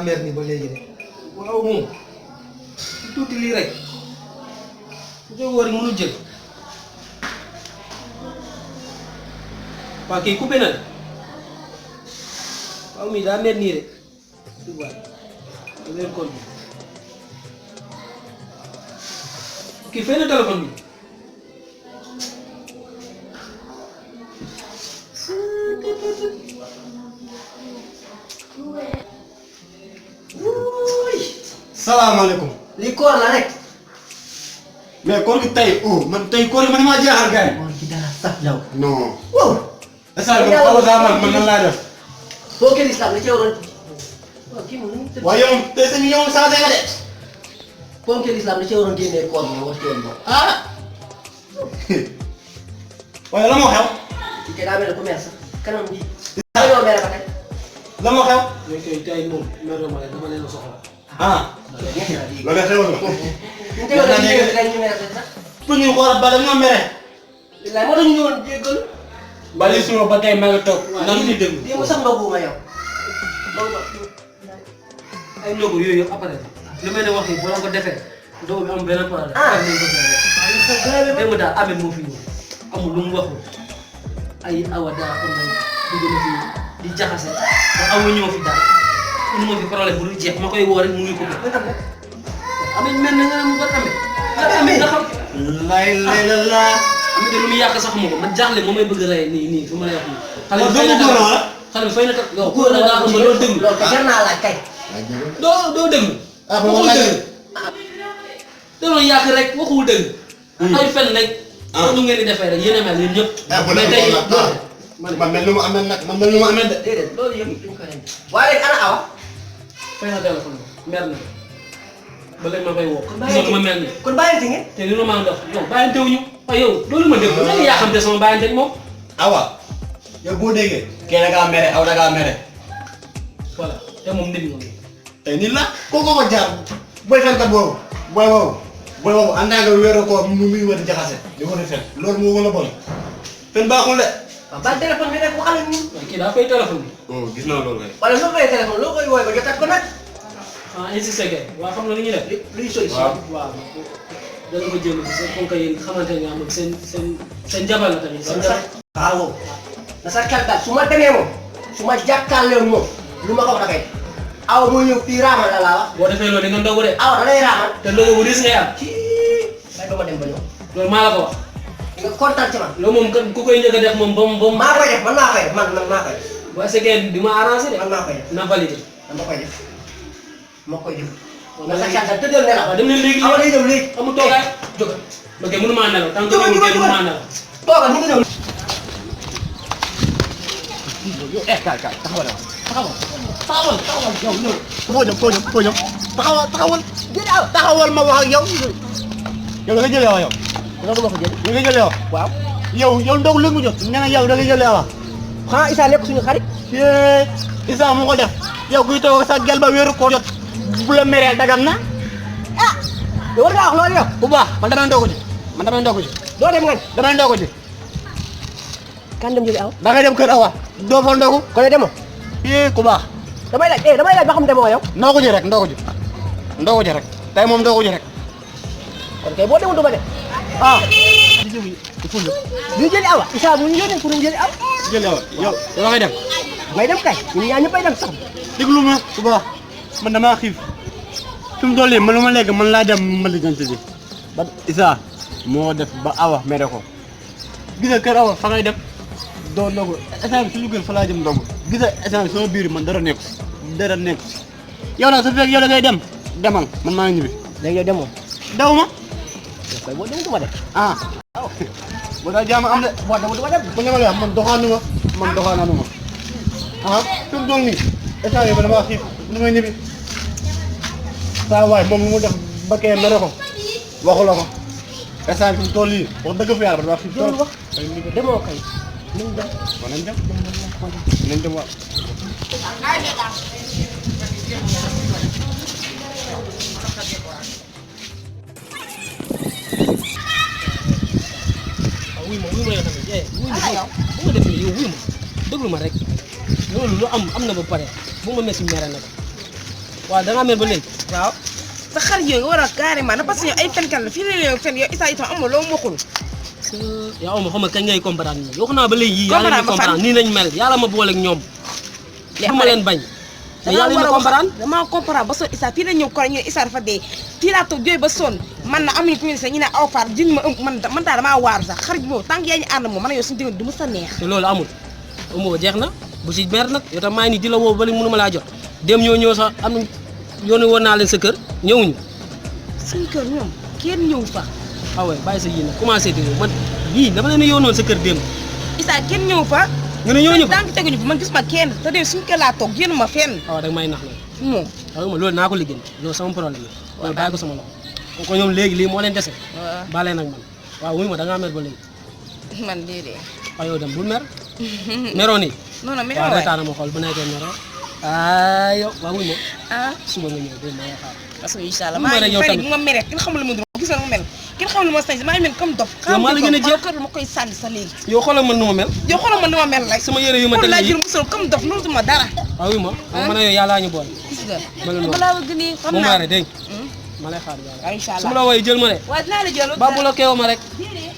mer ni ba léegi de waaw moom tuuti lii rek bu koy wóor mënu jël waa kii coupé na de waaw mi daa mer nii rek waay da leen kon kii fay na téléphone bi salaamaaleykum. li koor la rek. mais koor gi tey man tey koor gi man maa jaaxal gars yi. koor gi dara saf yow. non. waaw. man nan laa def. boo gën islam li ci waroon. waaw kii moom waaye yow tey seen yow changé nga de. boo gën islam li ci waroon génnee koor bi war ci woon moom. waaye la moo xew. ci daa mel ne ku mer sax kanam bi. yoo mere ba tey. la moo xew. mais kay tey moom mer ma leen dama leen a soxla loolu xewal nga. ñu teewoon nañu ñu ñu mere sax. pour ñu xoolal ba dañoo mere. bilaay moo tax ñu ñëwoon jéggal. bali suma ba tey maa ngi toog. nan ñu déglu démb sax ndogu ma yow. ay ndogu yooyu yëpp après li may ne wax nii boo la ko defee ndogu bi am benn problème. démb daal Ameth moo fi ñëw amul lu mu waxul ay awa daa am na dugg na fi di jaxase ba awa ñëw fi daal indi ma fi problème bu dul jeex ma koy woo rek mu ngi ko def. Ameth mel na nga ne mu ba Ameth nga xam. lay la. Ameth de lu mu yàq sax ma ko man jaaxle moo may bëgg a rey nii fi ma lay wax nii. xale bi fay na tax yow góor na ngaa xam ba doo déglu. loolu jar naa laaj kay. doo déglu. waxul dëgg. da doon yàq rek waxul dëgg. ay fen rek. nu ngeen di defee rek yéen a mel yéen ñëpp. mais tey man mel nu mu amee nag man mel nu mu amee de. déedéet loolu yëpp duñ ko indi. waaye léegi ana awa. fay na téléphone mer na ba léegi ma koy woo. gisoo ma mel ni. kon bàyyante ngeen. te li ma maa ngi dox yow bàyyante wuñu waaye yow loolu ma déglu lan yaa xam te sama bàyyante moom. awa yow boo déggee. kee da ngaa mere aw da ngaa mere. voilà te moom nit ñi tey nit la kooku ko jaar booy fenkat boobu booy boobu ànd nga wéeru ko mu muy wër jaxase di ko fen loolu moo gën a bon fen baaxul de. waaw ban téléphone bi rek waxal ak ñun. kii daa fay téléphone bi. gis naa loolu kay. wala soo fayee téléphone loo koy woowee ba jotaat ko nag. insisté kay waa xam nga li ñuy def. luy solution. waaw dana ko jéem a gis comme que yéen xamante nga am seen jabar la tamit. seen jabar waaw na sa xel daal su ma demee moom su ma jàkkaarloo moom lu ma ko wax dafay awa moo ñëw fii raamal la laa wax. boo defee loolu di nga ndogu de. awa da lay raamal. te ndogu bu risque ngay am. may doo ma dem ba ñëw. loolu maa la ko wax. nga kontaan ci man. loolu moom ku koy njëkk a def moom ba mu. maa koy def man maa koy def man maa koy def. bu essayé di ma arrangé de. man maa koy def na validé. man ma koy def ma koy def. na sa xel daal tëddal ne la. waaw dem leen léegi awa day dem léegi. amul toogaay jógal. ok mënu maa nelaw tant que mënu maa nelaw. toogal mu ngi ñëw. taxawal ma wax ak yow. yow da nga jëlee awa yow. dina ko wax jël. da nga jëlee awa. waaw. yow ndox lu mu jot. nee na yow da nga jëlee awa. xanaa Issa nekk suñu xarit. Issa mu ko def. yow kuy toog sa gel ba wéeru ko jot. bu la meree dagan na. yow war ngaa wax loolu yow. bu baax man damay ndogu ji. doo dem ngañ. damay ndogu ji. kan dem jëli aw. da ngay dem kër awa. doo fa ndogu. kon ne demoo. ku baax. damay laaj ba xam demoo yow. ndogu ji rek. tey moom ndogu ji rek. kon kay boo demul du ma dem. ñu jëli awa. Issa mu ñu yónnee pour ñu jëli aw. jëlee awa yow da ngay dem. may dem kay ñun ñaar ñëppay dem sax. déglu ma bu baax man damaa xiif fi mu toll nii man lu ma lekk man laa dem ma lijjanti ji ba Issa moo def ba awa mere ko gis nga kër awa fa ngay dem doo ndogu instant bi suñu kër fa laa jëm ndogu gis nga instant bi sama biir man dara nekku si yow nag su fekkee yow da ngay dem demal man maa ngi ñibbi. léegi yow demoo. daw ma. yow kay boo demee du ma dem. ah. waaw. boo daa jaam am de. boo demee du ma dem. bu ñu ma la man doxaanu ma. ah fi mu toll nii état bi damaa xiif nu may ñibbi. saa waay moom lu mu def ba kee mere ko waxu la ko. état bi fi mu toll nii wax dëgg fa yàlla damaa xiif. loolu wax demoo kay. nañ dem. waaw nañ dem. nañ dem waaw. wuy ma yow tamit wuy ma yow bu ma def nii yow wuy ma déglu ma rek loolu lu am na ba pare bu ma mes mere na ko waaw da ngaa mer ba léegi. waaw sa xarit yooyu nga war a carrément na parce que yow ay fenkat la fii la leen fen yow Issa itam amul loo mokkul. yow ma xam nga kañ ngay comprendre nii wax naa ba léegi yii yàlla ñu comprendre nii lañ mel yàlla ma boole ak ñoom. du ma leen bañ. mais yàlla ñu comprendre damaa comprendre ba sonn Issa fii la ñëw ko ñu ne Issa dafa dee fii laa toog jooy ba sonn man na amuñu ku ñu ne ñu ne aw faar jiñ ma man daal damaa waaru sax xarit boobu tant que yaa ñu ànd moom man yow suñu diggante du ma sa neex. te loolu amul amoo jeex na bu si mer nag yow tam maa ngi nii di la woo ba léegi mënu ma laa jot dem ñoo sax am na yoonu woon naa leen sa kër ñëwuñu. suñu kër ñoom kenn ñëw fa. waaw waay bàyyi sa yii nag commencé di man yii dama leen a yónnoon sa kër démb. Issa kenn ñëw fa. nga ne ñooñu fa tant que teguñu fa man gis ma kenn te de suñu kër laa toog génn ma fenn. waaw da nga may nax nag. moom. waaw loolu naa ko liggéey loolu sama problème la. waaw bàyyi ko sama loxo. ko ñoom léegi lii moo leen dese. waaw baale nag man waaw wuy ma da ngaa mer ba léegi. man déedéet. waaw yow dem bul mer. meroo nii. non non mais waaw reetaan ma xool bu nekkee meroo. yow waaw wuy ma. ah suba nga ñëw dégg nga xaar. parce que incha allah bu ma maa ngi yow fay tamit bu ma meree kenn xamul lu ma dund gis nga ma mel kenn xamul lu ma sañ maa ngi mel comme dof. yow maa la gën a jéem kër ma koy sànni sa léegi. yow xoolal man nu ma mel. yow xoolal ma nu ma mel rek. sama yére yu ma teg laa nii jël musul comme dof loolu ma dara. waaw wuy ma. man a yow yàllaa ñu boole. gis nga ma la ma laa bëgg nii xam mu naa maare dégg ma lay xaar yàlla. waaw incha su ma allah la wooyee jël ma de. waaw dinaa la jël. ba bu la keew ma rek. déedéet.